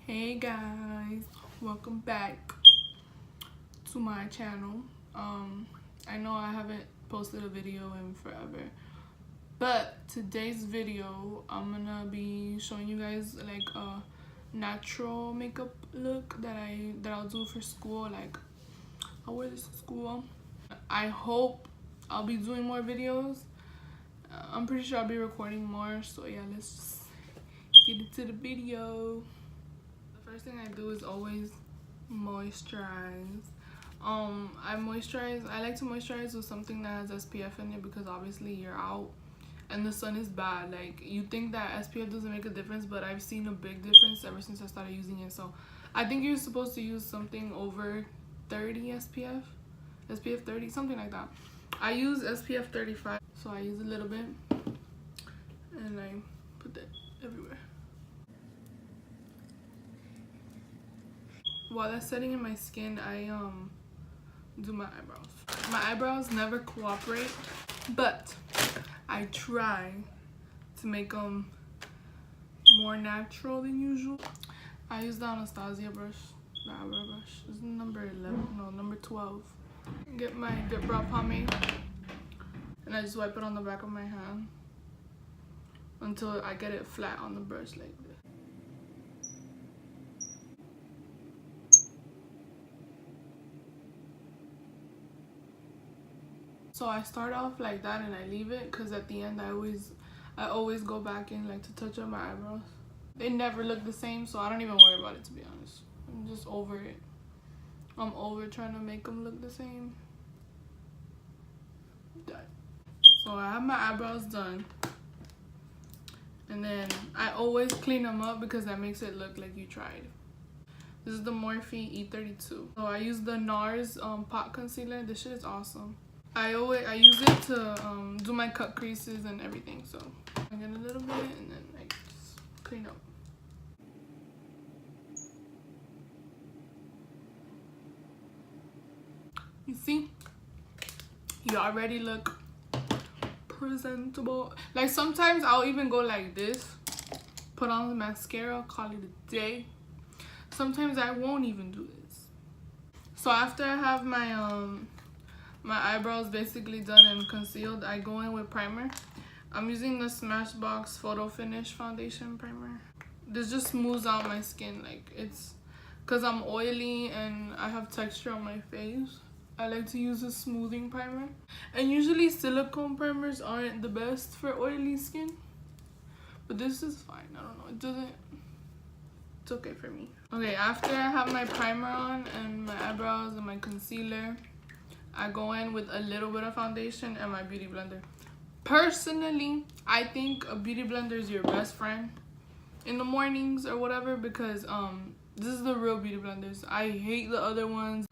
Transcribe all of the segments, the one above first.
Hey guys, welcome back to my channel. I know I haven't posted a video in forever, but today's video I'm gonna be showing you guys like a natural makeup look that I'll do for school. Like I'll wear this to school. I hope I'll be doing more videos. I'm pretty sure I'll be recording more, so yeah, let's just get into the video. The first thing I do is always moisturize. I like to moisturize with something that has SPF in it because obviously you're out and the sun is bad. Like, you think that SPF doesn't make a difference, but I've seen a big difference ever since I started using it. So I think you're supposed to use something over 30 SPF 30, something like that. I use SPF 35, so I use a little bit and I put that everywhere. While that's setting in my skin, I do my eyebrows. My eyebrows never cooperate, but I try to make them more natural than usual. I use the Anastasia brush, the eyebrow brush. This is number 11, no, number 12. Get my Dip Brow Pomade, and I just wipe it on the back of my hand until I get it flat on the brush like this. So I start off like that and I leave it because at the end I always go back in like to touch up my eyebrows. They never look the same, so I don't even worry about it, to be honest. I'm just over it. I'm over trying to make them look the same. Done. So I have my eyebrows done. And then I always clean them up because that makes it look like you tried. This is the Morphe E32. So I use the NARS pot concealer. This shit is awesome. I use it to do my cut creases and everything. So I get a little bit and then I just clean up. You see, you already look presentable. Like sometimes I'll even go like this, put on the mascara, call it a day. Sometimes I won't even do this. So after I have my my eyebrows basically done and concealed, I go in with primer. I'm using the Smashbox Photo Finish Foundation Primer. This just smooths out my skin. Like, it's because I'm oily and I have texture on my face. I like to use a smoothing primer. And usually silicone primers aren't the best for oily skin, but this is fine. I don't know, it's okay for me. Okay, after I have my primer on and my eyebrows and my concealer, I go in with a little bit of foundation and my beauty blender. Personally, I think a beauty blender is your best friend in the mornings or whatever, because this is the real beauty blenders. I hate the other ones,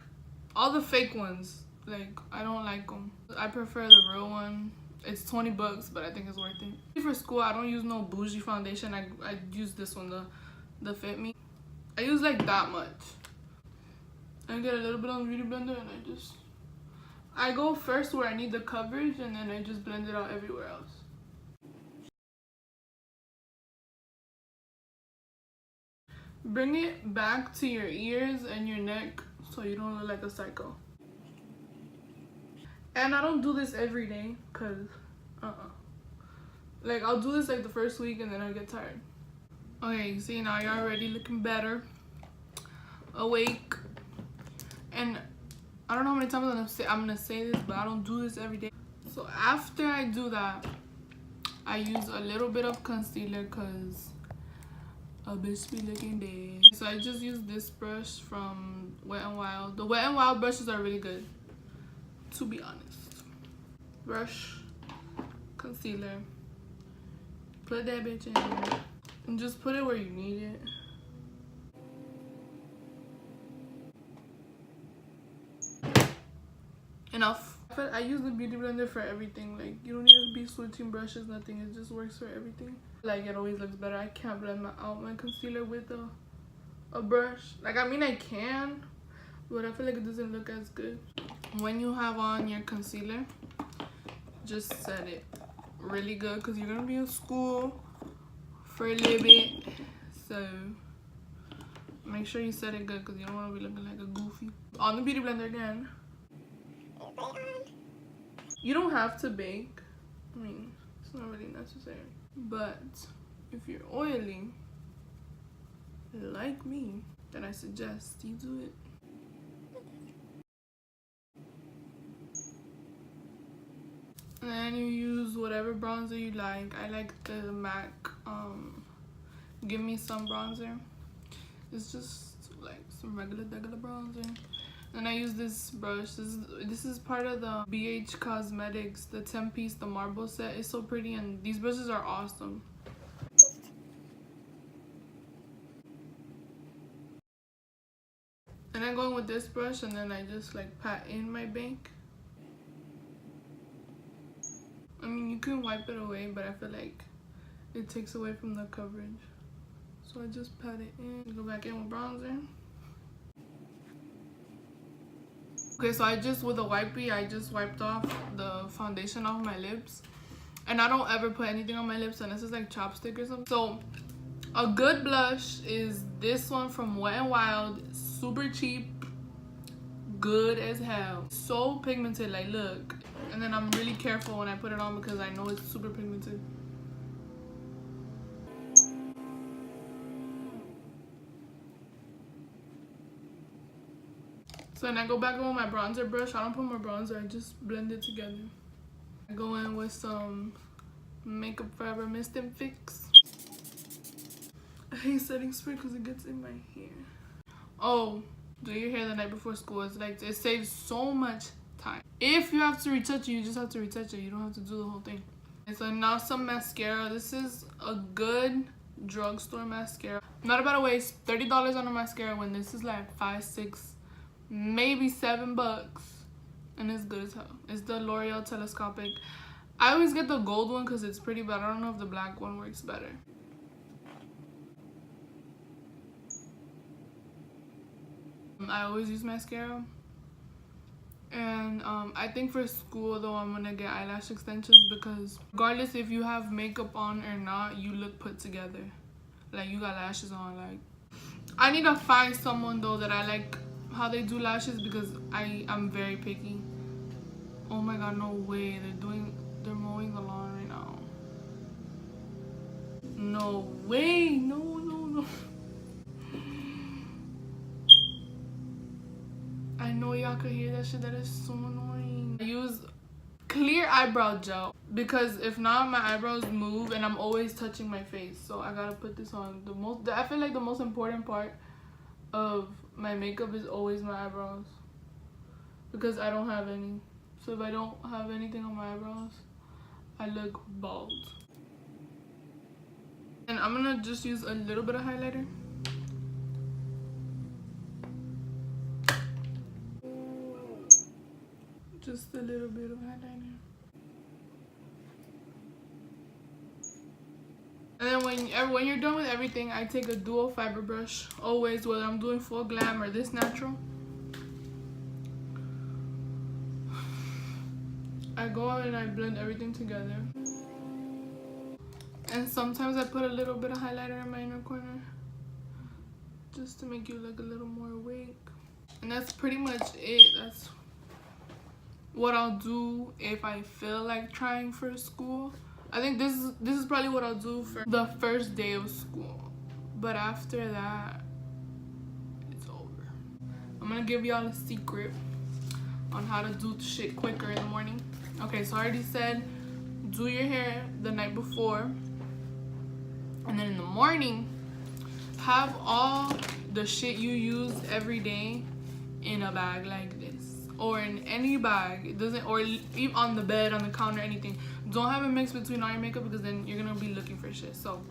all the fake ones. Like, I don't like them. I prefer the real one. It's 20 bucks, but I think it's worth it. For school, I don't use no bougie foundation. I use this one, the Fit Me. I use like that much. I get a little bit on the beauty blender and I go first where I need the coverage, and then I just blend it out everywhere else. Bring it back to your ears and your neck so you don't look like a psycho. And I don't do this every day because, like, I'll do this like the first week and then I get tired. Okay, see, now you're already looking better, awake, and I don't know how many times I'm gonna say this, but I don't do this every day. So after I do that, I use a little bit of concealer because a bitch be looking dead. So I just use this brush from Wet n Wild. The Wet n Wild brushes are really good, to be honest. Brush, concealer, put that bitch in, and just put it where you need it. Enough. I use the beauty blender for everything. Like, you don't need to be switching brushes, nothing. It just works for everything. Like, it always looks better. I can't blend out my concealer with a brush. Like, I mean, I can, but I feel like it doesn't look as good. When you have on your concealer, just set it really good because you're gonna be in school for a little bit. So Make sure you set it good because you don't want to be looking like a goofy. On the beauty blender again. You don't have to bake. I mean, it's not really necessary. But if you're oily, like me, then I suggest you do it. And then you use whatever bronzer you like. I like the MAC Give Me Some bronzer. It's just like some regular bronzer. And I use this brush. This is part of the BH Cosmetics, the 10-piece, the marble set. It's so pretty, and these brushes are awesome. And I'm going with this brush, and then I just like pat in my bank. I mean, you can wipe it away, but I feel like it takes away from the coverage. So I just pat it in. Go back in with bronzer. Okay, so with a wipey, I just wiped off the foundation off my lips. And I don't ever put anything on my lips unless it's like chapstick or something. So a good blush is this one from Wet n Wild. Super cheap, good as hell. So pigmented, like look. And then I'm really careful when I put it on because I know it's super pigmented. So then I go back in with my bronzer brush. I don't put more bronzer, I just blend it together. I go in with some Makeup Forever Mist and Fix. I hate setting spray because it gets in my hair. Oh, do your hair the night before school. It's like, it saves so much time. If you have to retouch it, you just have to retouch it. You don't have to do the whole thing. And so now some mascara. This is a good drugstore mascara. Not about to waste $30 on a mascara when this is like $5, $6, maybe $7, and it's good as hell. It's the L'Oreal Telescopic. I always get the gold one because it's pretty, but I don't know if the black one works better. I always use mascara. And I think for school though, I'm gonna get eyelash extensions because regardless if you have makeup on or not, you look put together. Like you got lashes on. Like I need to find someone though that I like how they do lashes because I'm very picky. Oh my god, no way. They're mowing the lawn right now. No way. No. I know y'all could hear that shit. That is so annoying. I use clear eyebrow gel because if not, my eyebrows move and I'm always touching my face. So I gotta put this on. I feel like the most important part of my makeup is always my eyebrows because I don't have any. So if I don't have anything on my eyebrows, I look bald. And I'm gonna just use a little bit of highlighter. Just a little bit of highlighter. And then when you're done with everything, I take a dual fiber brush. Always, whether I'm doing full glam or this natural. I go out and I blend everything together. And sometimes I put a little bit of highlighter in my inner corner. Just to make you look a little more awake. And that's pretty much it. That's what I'll do if I feel like trying for school. I think this is probably what I'll do for the first day of school. But after that, it's over. I'm gonna give y'all a secret on how to do shit quicker in the morning. Okay, so I already said do your hair the night before. And then in the morning, have all the shit you use every day in a bag like this. Or in any bag. It doesn't, or even on the bed, on the counter, anything. Don't have it mixed between all your makeup because then you're gonna be looking for shit. So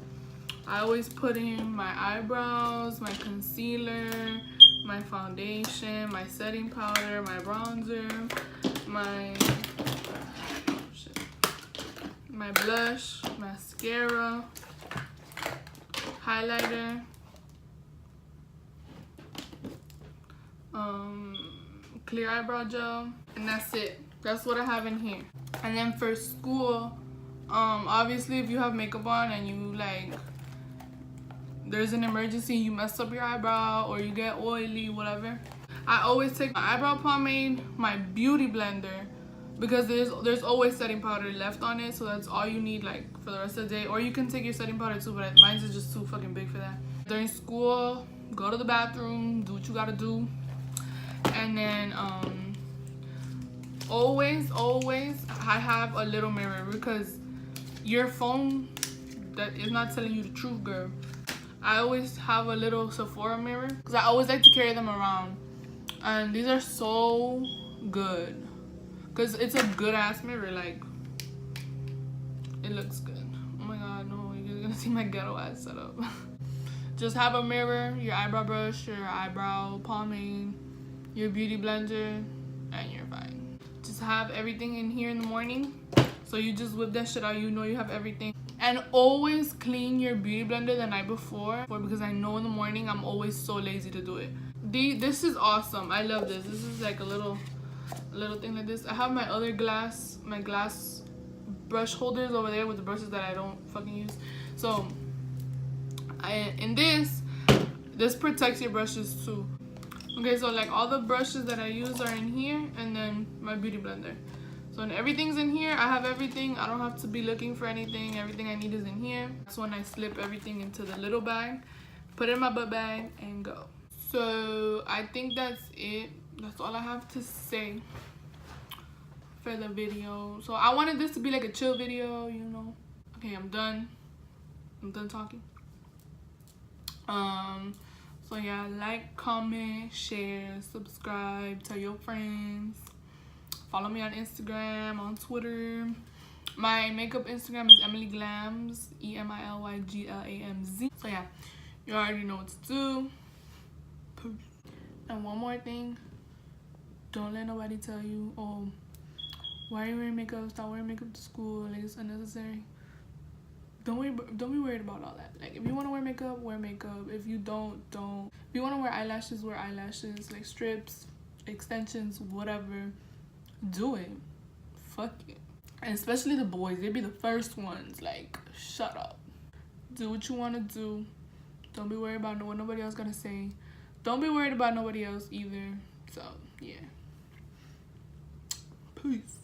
I always put in my eyebrows, my concealer, my foundation, my setting powder, my bronzer, my blush, mascara, highlighter, clear eyebrow gel, and that's it. That's what I have in here. And then for school, obviously if you have makeup on and you like there's an emergency, you mess up your eyebrow or you get oily, whatever, I always take my eyebrow pomade, my beauty blender, because there's always setting powder left on it, so that's all you need like for the rest of the day. Or you can take your setting powder too, but mine's is just too fucking big for that. During school, go to the bathroom, do what you gotta do, and then always I have a little mirror, because your phone that is not telling you the truth, girl. I always have a little Sephora mirror because I always like to carry them around, and these are so good because it's a good ass mirror. Like, it looks good. Oh my god, no, you're gonna see my ghetto ass setup. Just have a mirror, your eyebrow brush, your eyebrow pomade, your beauty blender, and you're fine. Just have everything in here in the morning, so you just whip that shit out, you know you have everything. And always clean your beauty blender the night before, because I know in the morning I'm always so lazy to do it. This is awesome. I love this. This is like a little thing like this. I have my other glass brush holders over there with the brushes that I don't fucking use. So in this protects your brushes too. Okay, so like all the brushes that I use are in here, and then my beauty blender. So when everything's in here, I have everything. I don't have to be looking for anything. Everything I need is in here. That's when I slip everything into the little bag, put it in my butt bag, and go. So I think that's it. That's all I have to say for the video. So I wanted this to be like a chill video, you know. Okay, I'm done. I'm done talking. So yeah, like, comment, share, subscribe, tell your friends. Follow me on Instagram, on Twitter. My makeup Instagram is Emily Glams, EmilYGLAMZ. So yeah, you already know what to do. And one more thing, don't let nobody tell you, oh, why are you wearing makeup? Stop wearing makeup to school. Like, it's unnecessary. Don't be worried about all that. Like, if you want to wear makeup, wear makeup. If you don't. If you want to wear eyelashes, wear eyelashes. Like strips, extensions, whatever. Do it. Fuck it. And especially the boys, they be the first ones. Like, shut up. Do what you want to do. Don't be worried about what nobody else gonna say. Don't be worried about nobody else either. So yeah, peace.